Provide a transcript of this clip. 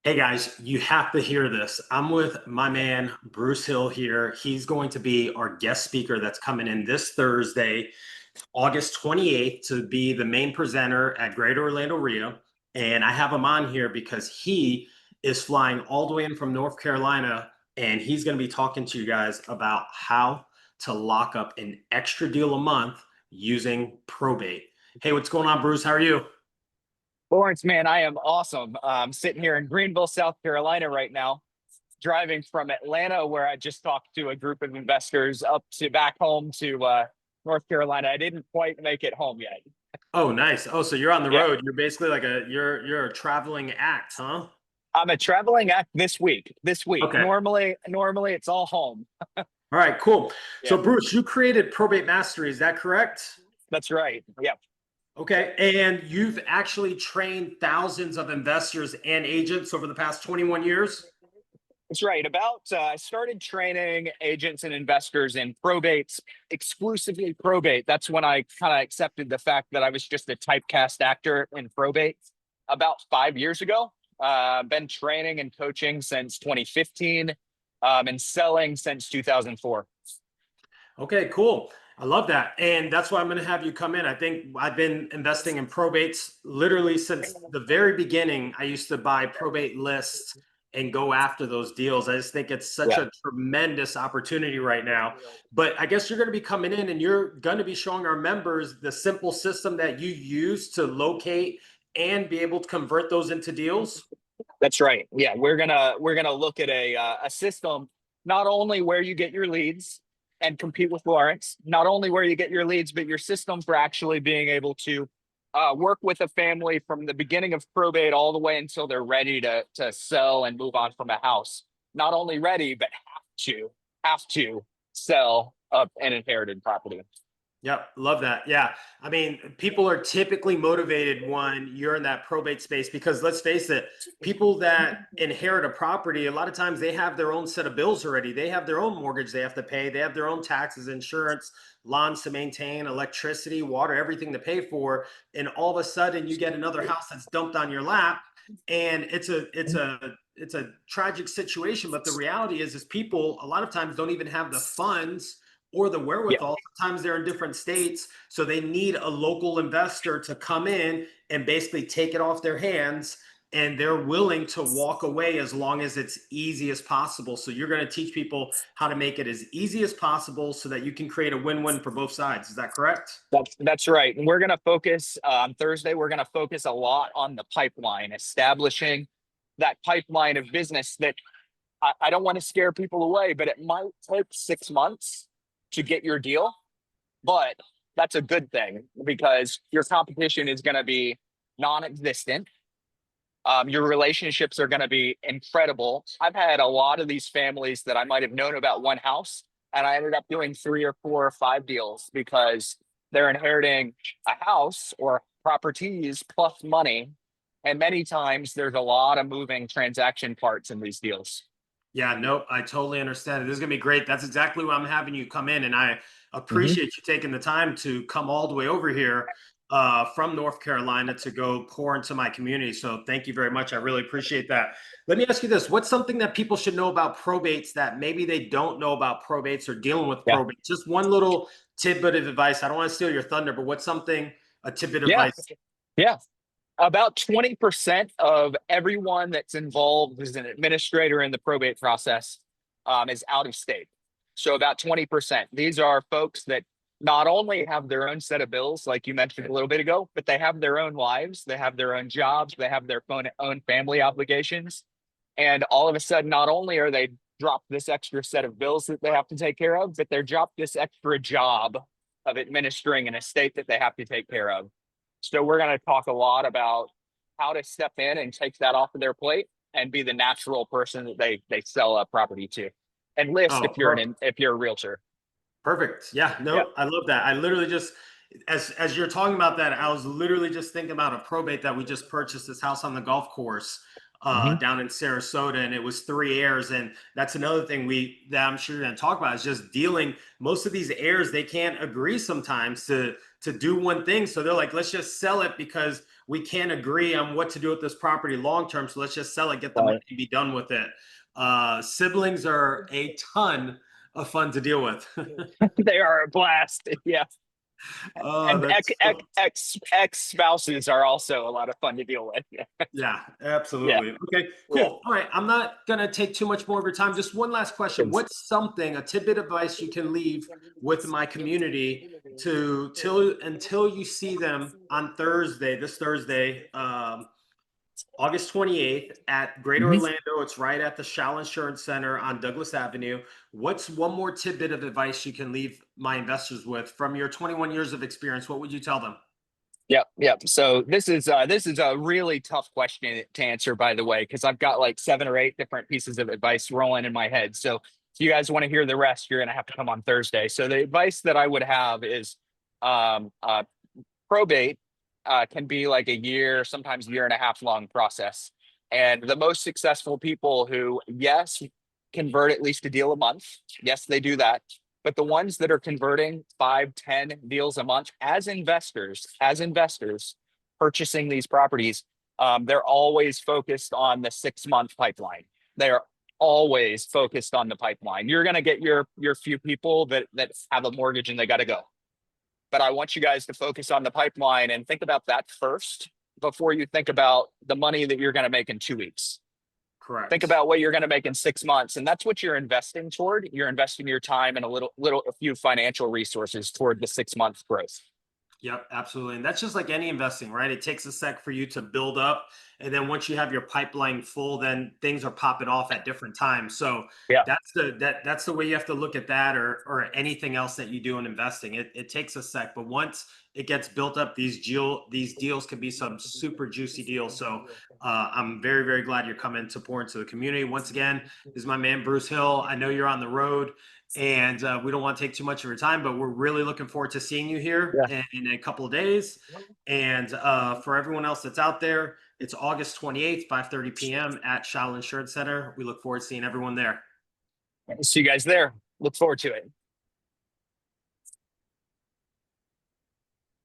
Hey guys, you have to hear this. I'm with my man, Bruce Hill here. He's going to be our guest speaker that's coming in this Thursday, August 28th, to be the main presenter at Greater Orlando RIA. And I have him on here because he is flying all the way in from North Carolina, and he's going to be talking to you guys about how to lock up an extra deal a month using probate. Hey, what's going on, Bruce? How are you? Lawrence, man, I am awesome. I'm sitting here in Greenville, South Carolina right now, driving from Atlanta, where I just talked to a group of investors, up to back home to North Carolina. I didn't quite make it home yet. Oh, nice. Oh, so you're on the Yeah, road. You're basically like you're a traveling act, huh? I'm a traveling act this week. This week, Okay. normally it's all home. All right, cool. Yeah, So Bruce, you created Probate Mastery, is that correct? that's right. Yeah, Okay. And you've actually trained thousands of investors and agents over the past 21 years? that's right. I started training agents and investors in probates, exclusively probate. That's when I kind of accepted the fact that I was just a typecast actor in probate about 5 years ago. Been training and coaching since 2015, and selling since 2004. Okay, cool. I love that. And that's why I'm going to have you come in. I think I've been investing in probates literally since the very beginning. I used to buy probate lists and go after those deals. I just think it's such Yeah, a tremendous opportunity right now. But I guess you're going to be coming in and you're going to be showing our members the simple system that you use to locate and be able to convert those into deals. that's right. Yeah, we're gonna look at a system, not only where you get your leads and compete with Lawrence, not only where you get your leads, but your system for actually being able to work with a family from the beginning of probate all the way until they're ready to sell and move on from a house. Not only ready, but have to sell up an inherited property. Yep, love that. Yeah. I mean, people are typically motivated when you're in that probate space because let's face it, people that inherit a property, a lot of times they have their own set of bills already. They have their own mortgage they have to pay, they have their own taxes, insurance, lawns to maintain, electricity, water, everything to pay for. And all of a sudden you get another house that's dumped on your lap. And it's a tragic situation. But the reality is people a lot of times don't even have the funds or the Yeah. wherewithal. Sometimes they're in different states, so they need a local investor to come in and basically take it off their hands. And they're willing to walk away as long as it's easy as possible. So you're going to teach people how to make it as easy as possible so that you can create a win-win for both sides. Is that correct? That's right. And we're going to focus on Thursday. We're going to focus a lot on the pipeline, establishing that pipeline of business that I don't want to scare people away, but it might take 6 months to get your deal. But that's a good thing because your competition is going to be non existent. Your relationships are going to be incredible. I've had a lot of these families that I might have known about one house, and I ended up doing 3 or 4 or 5 deals because they're inheriting a house or properties plus money. And many times there's a lot of moving transaction parts in these deals. Yeah, nope, I totally understand it. This is gonna be great. That's exactly why I'm having you come in, and I Mhm. appreciate you taking the time to come all the way over here from North Carolina to go pour into my community. So thank you very much. I really appreciate that. Let me ask you this: what's something that people should know about probates that maybe they don't know about probates or dealing with Yeah. probates? Just one little tidbit of advice. I don't want to steal your thunder, but what's something a tidbit of Yeah. advice? Yeah. About 20% of everyone that's involved as an administrator in the probate process is out of state. So about 20%. These are folks that not only have their own set of bills, like you mentioned a little bit ago, but they have their own lives, they have their own jobs, they have their own family obligations. And all of a sudden, not only are they dropped this extra set of bills that they have to take care of, but they're dropped this extra job of administering an estate that they have to take care of. So we're going to talk a lot about how to step in and take that off of their plate and be the natural person that they sell a property to, and list Oh, if you're a realtor. perfect. Yeah, Yeah. no, I love that. I literally just as you're talking about that, I was literally just thinking about a probate that we just purchased this house on the golf course Hmm. down in Sarasota, and it was 3 heirs. And that's another thing that I'm sure you're gonna talk about is just dealing. Most of these heirs, they can't agree sometimes to do one thing. So they're like, let's just sell it because we can't agree on what to do with this property long term. So let's just sell it, get the money, and be done with it. Siblings are a ton of fun to deal with. They are a blast. Yeah. Oh, And that's ex spouses are also a lot of fun to deal with. yeah, Yeah. absolutely. Okay, Yeah. cool. All right, I'm not gonna take too much more of your time. Just one last question. What's something, a tidbit of advice you can leave with my community to till until you see them on Thursday, this Thursday, August 28th at Greater Mhm. Orlando. It's right at the Shell Insurance Center on Douglas Avenue. What's one more tidbit of advice you can leave my investors with from your 21 years of experience? What would you tell them? Yep, yep. So this is a really tough question to answer, by the way, because I've got like 7 or 8 different pieces of advice rolling in my head. So if you guys want to hear the rest, you're gonna have to come on Thursday. So the advice that I would have is um, uh, probate can be like a year, sometimes year and a half long process. And the most successful people who, yes, convert at least a deal a month. Yes, they do that. But the ones that are converting 5, 10 deals a month as investors purchasing these properties, they're always focused on the 6 month pipeline. They are always focused on the pipeline. You're going to get your few people that have a mortgage and they got to go, but I want you guys to focus on the pipeline and think about that first before you think about the money that you're going to make in 2 weeks. Think Correct. about what you're going to make in 6 months, and that's what you're investing toward. You're investing your time and a few financial resources toward the 6 month growth. Yep, absolutely. And that's just like any investing, right? It takes a sec for you to build up. And then once you have your pipeline full, then things are popping off at different times. So Yeah. that's the way you have to look at that or anything else that you do in investing. It takes a sec, but once it gets built up, these deals can be some super juicy deals. So I'm very, very glad you're coming to pour into the community. Once again, this is my man Bruce Hill. I know you're on the road. And we don't want to take too much of your time, but we're really looking forward to seeing you here Yeah. in a couple of days. And for everyone else that's out there, it's August 28th, 5:30 p.m. at Shell Insurance Center. We look forward to seeing everyone there. See you guys there. Look forward to it.